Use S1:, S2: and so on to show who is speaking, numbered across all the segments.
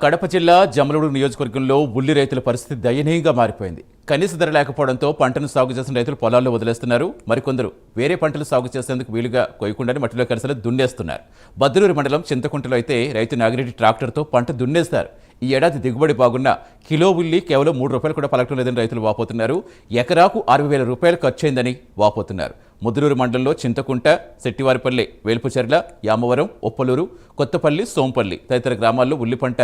S1: కడప జిల్లా జమ్మలమడుగు నియోజకవర్గంలో ఉల్లి రైతుల పరిస్థితి దయనీయంగా మారిపోయింది. కనీస ధర లేకపోవడంతో పంటను సాగు చేసిన రైతులు పొలాల్లో వదిలేస్తున్నారు. మరికొందరు వేరే పంటలు సాగు చేసేందుకు వీలుగా కొయ్యకుండానే మట్టిలో కలిసి దున్నేస్తున్నారు. బద్దులూరు మండలం చింతకుంటలో అయితే రైతు నాగిరెడ్డి ట్రాక్టర్తో పంట దున్నేస్తారు. ఈ ఏడాది దిగుబడి బాగున్న కిలో ఉల్లి కేవలం ₹3 కూడా పలకటం లేదని రైతులు వాపోతున్నారు. ఎకరాకు 60,000 రూపాయలు ఖర్చయిందని వాపోతున్నారు. ముద్దులూరు మండలంలో చింతకుంట, శెట్టివారిపల్లి, వేల్పుచెర్ల, యామవరం, ఉప్పలూరు, కొత్తపల్లి, సోంపల్లి తదితర గ్రామాల్లో ఉల్లి పంట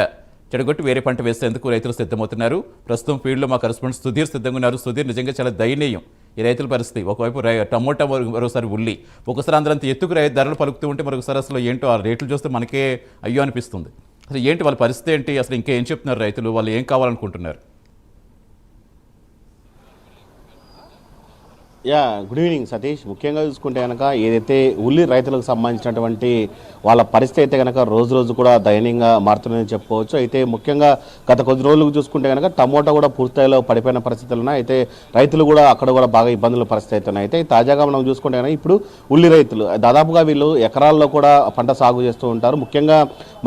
S1: చెడగొట్టి వేరే పంట వేసేందుకు రైతులు సిద్ధమవుతున్నారు. ప్రస్తుతం ఫీల్డ్లో మా కరెస్పాండెంట్ సుధీర్ సిద్ధంగా ఉన్నారు. సుధీర్, నిజంగా చాలా దయనీయం ఈ రైతుల పరిస్థితి. ఒకవైపు టమోటా, మరోసారి ఉల్లి, ఒకసారి అందరంత ఎత్తుకు ధరలు పలుకుతూ ఉంటే మరొకసారి అసలు ఏంటో ఆ రేట్లు చూస్తే మనకే అయ్యో అనిపిస్తుంది. అసలు ఏంటి వాళ్ళ పరిస్థితి ఏంటి? అసలు ఇంకా ఏం చెప్తున్నారు రైతులు? వాళ్ళు ఏం కావాలనుకుంటున్నారు?
S2: Good evening Satish. ముఖ్యంగా చూసుకుంటే కనుక ఏదైతే ఉల్లి రైతులకు సంబంధించినటువంటి వాళ్ళ పరిస్థితి అయితే కనుక రోజు రోజు కూడా దయనీయంగా మారుతుందని చెప్పుకోవచ్చు. అయితే ముఖ్యంగా గత కొద్ది రోజులకు చూసుకుంటే కనుక టమోటా కూడా పూర్తిస్థాయిలో పడిపోయిన పరిస్థితులు ఉన్నాయి. అయితే రైతులు కూడా అక్కడ కూడా బాగా ఇబ్బందుల పరిస్థితి అయితే ఉన్నాయి. అయితే తాజాగా మనం చూసుకుంటే కనుక ఇప్పుడు ఉల్లి రైతులు దాదాపుగా వీళ్ళు ఎకరాల్లో కూడా పంట సాగు చేస్తూ ఉంటారు. ముఖ్యంగా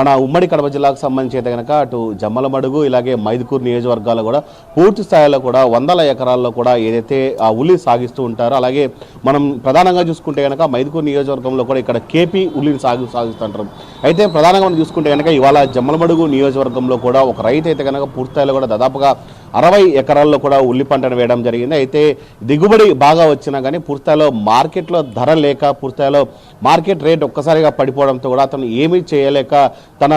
S2: మన ఉమ్మడి కడప జిల్లాకు సంబంధించి అయితే కనుక అటు జమ్మలమడుగు ఇలాగే మైదుకూరు నియోజకవర్గాలు కూడా పూర్తి స్థాయిలో కూడా 100 ఎకరాల్లో కూడా ఏదైతే ఆ ఉల్లి సాగిస్తూ ఉంటారు. అలాగే మనం ప్రధానంగా చూసుకుంటే కనుక మైదుకూరు నియోజకవర్గంలో కూడా ఇక్కడ కేపీ ఉల్లిని సాగిస్తుంటారు. అయితే ప్రధానంగా మనం చూసుకుంటే కనుక ఇవాళ జమ్మలమడుగు నియోజకవర్గంలో కూడా ఒక రైతు అయితే కనుక పూర్తిస్థాయిలో కూడా దాదాపుగా 60 ఎకరాల్లో కూడా ఉల్లి పంటను వేయడం జరిగింది. అయితే దిగుబడి బాగా వచ్చినా కానీ పూర్తిస్థాయిలో మార్కెట్లో ధర లేక పూర్తిస్థాయిలో మార్కెట్ రేట్ ఒక్కసారిగా పడిపోవడంతో కూడా అతను ఏమీ చేయలేక తన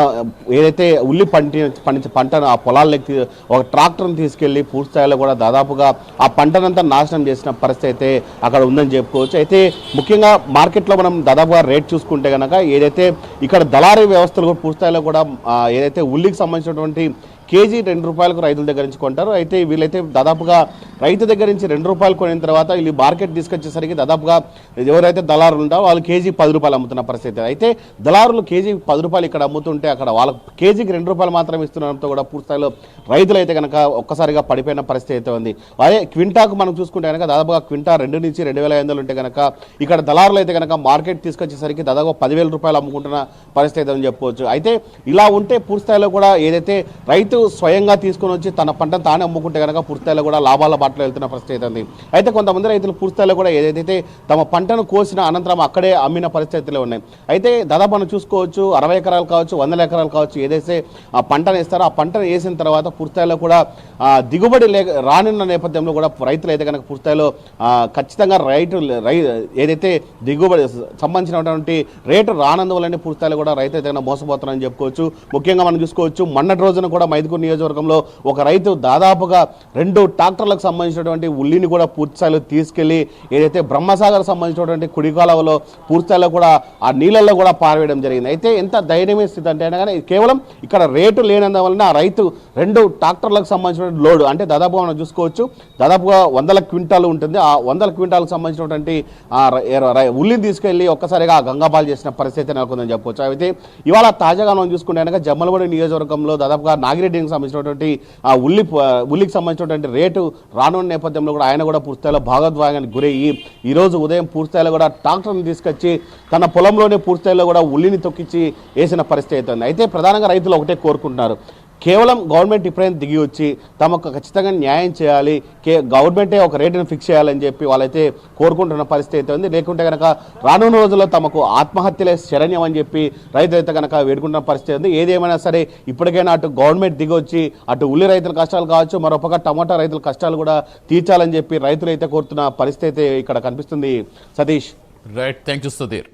S2: ఏదైతే ఉల్లి పంటను ఆ పొలాల్లోకి ఒక ట్రాక్టర్ని తీసుకెళ్లి పూర్తిస్థాయిలో కూడా దాదాపుగా ఆ పంటనంతా నాశనం చేసిన పరిస్థితి అయితే అక్కడ ఉందని చెప్పుకోవచ్చు. అయితే ముఖ్యంగా మార్కెట్లో మనం దాదాపుగా రేట్ చూసుకుంటే కనుక ఏదైతే ఇక్కడ దళారీ వ్యవస్థలు కూడా పూర్తిస్థాయిలో కూడా ఏదైతే ఉల్లికి సంబంధించినటువంటి కేజీ ₹2 రైతుల దగ్గర నుంచి కొంటారు. అయితే వీళ్ళైతే దాదాపుగా రైతు దగ్గర నుంచి ₹2 కొనిన తర్వాత వీళ్ళు మార్కెట్ తీసుకొచ్చేసరికి దాదాపుగా ఎవరైతే దళారులు ఉంటారో వాళ్ళు కేజీ ₹10 అమ్ముతున్న పరిస్థితి. అయితే దళారులు కేజీ ₹10 ఇక్కడ అమ్ముతుంటే అక్కడ వాళ్ళకి కేజీకి ₹2 మాత్రం ఇస్తుండడంతో కూడా పూర్తిస్థాయిలో రైతులు అయితే కనుక ఒక్కసారిగా పడిపోయిన పరిస్థితి అయితే ఉంది. అదే క్వింటాకు మనం చూసుకుంటే కనుక దాదాపుగా క్వింటా 2 నుంచి 2,500 ఉంటే కనుక ఇక్కడ దళారులు అయితే కనుక మార్కెట్ తీసుకొచ్చేసరికి దాదాపు ₹10,000 అమ్ముకుంటున్న పరిస్థితి అయితే అని చెప్పుకోవచ్చు. అయితే ఇలా ఉంటే పూర్తిస్థాయిలో కూడా ఏదైతే రైతు స్వయంగా తీసుకుని వచ్చి తన పంటను తానే అమ్ముకుంటే కనుక పూర్తిస్థాయిలో కూడా లాభాల బాటలో వెళ్తున్న పరిస్థితి అవుతుంది. అయితే కొంతమంది రైతులు పూర్తిస్థాయిలో కూడా ఏదైతే తమ పంటను కోసిన అనంతరం అక్కడే అమ్మిన పరిస్థితులు ఉన్నాయి. అయితే దాదాపు మనం చూసుకోవచ్చు 60 ఎకరాలు కావచ్చు, 100 ఎకరాలు కావచ్చు, ఏదైతే ఆ పంటను వేస్తారో ఆ పంటను వేసిన తర్వాత పూర్తిస్థాయిలో కూడా దిగుబడి రానున్న నేపథ్యంలో కూడా రైతులు అయితే కనుక పూర్తిస్థాయిలో ఖచ్చితంగా ఏదైతే దిగుబడి సంబంధించినటువంటి రేటు రానందువల్లనే పూర్తిస్థాయిలో కూడా రైతు అయితే మోసపోతున్నారని చెప్పుకోవచ్చు. ముఖ్యంగా మనం చూసుకోవచ్చు మొన్నటి రోజున కూడా మైదుకూరు నియోజకవర్గంలో ఒక రైతు దాదాపుగా 2 ట్రాక్టర్లకు సంబంధించినటువంటి ఉల్లిని కూడా పూర్తిస్థాయిలో తీసుకెళ్లి ఏదైతే బ్రహ్మసాగర్ సంబంధించినటువంటి కుడికాలవలో పూర్తిస్థాయిలో కూడా ఆ నీళ్ళల్లో కూడా పారవేయడం జరిగింది. అయితే ఎంత దయనీయ స్థితి అంటే కానీ కేవలం ఇక్కడ రేటు లేనందువలన ఆ రైతు 2 ట్రాక్టర్లకు సంబంధించిన లోడ్ అంటే దాదాపుగా మనం చూసుకోవచ్చు దాదాపుగా 100 క్వింటాలు ఉంటుంది. ఆ 100 క్వింటాలకు సంబంధించినటువంటి ఉల్లిని తీసుకెళ్లి ఒక్కసారిగా గంగాబాల్ చేసిన పరిస్థితి నెలకొందని చెప్పవచ్చు. అయితే ఇవాళ తాజాగా మనం చూసుకుంటే కనుక జమ్మలమడుగు నియోజకవర్గంలో దాదాపుగా నాగిరెడ్డికి సంబంధించినటువంటి ఆ ఉల్లికి సంబంధించినటువంటి రేటు రానున్న నేపథ్యంలో కూడా ఆయన కూడా పూర్తిస్థాయిలో భాగోద్వేగానికి గురయ్యి ఈరోజు ఉదయం పూర్తిస్థాయిలో కూడా ట్రాక్టర్ని తీసుకొచ్చి తన పొలంలోనే పూర్తిస్థాయిలో కూడా ఉల్లిని తొక్కించి వేసిన పరిస్థితి అవుతుంది. అయితే ప్రధానంగా రైతులు ఒకటే కోరుకుంటున్నారు, కేవలం గవర్నమెంట్ ఇప్పుడైనా దిగి వచ్చి తమకు ఖచ్చితంగా న్యాయం చేయాలి, గవర్నమెంటే ఒక రేటును ఫిక్స్ చేయాలని చెప్పి వాళ్ళైతే కోరుకుంటున్న పరిస్థితి అయితే ఉంది. లేకుంటే కనుక రానున్న రోజుల్లో తమకు ఆత్మహత్యలే శరణ్యం అని చెప్పి రైతులు అయితే కనుక వేడుకుంటున్న పరిస్థితి ఉంది. ఏదేమైనా సరే ఇప్పటికైనా అటు గవర్నమెంట్ దిగి వచ్చి అటు ఉల్లి రైతుల కష్టాలు కావచ్చు, మరొక టమాటా రైతుల కష్టాలు కూడా తీర్చాలని చెప్పి రైతులు అయితే కోరుతున్న పరిస్థితి అయితే ఇక్కడ కనిపిస్తుంది. Satish.
S1: Right, thank you Sudheer.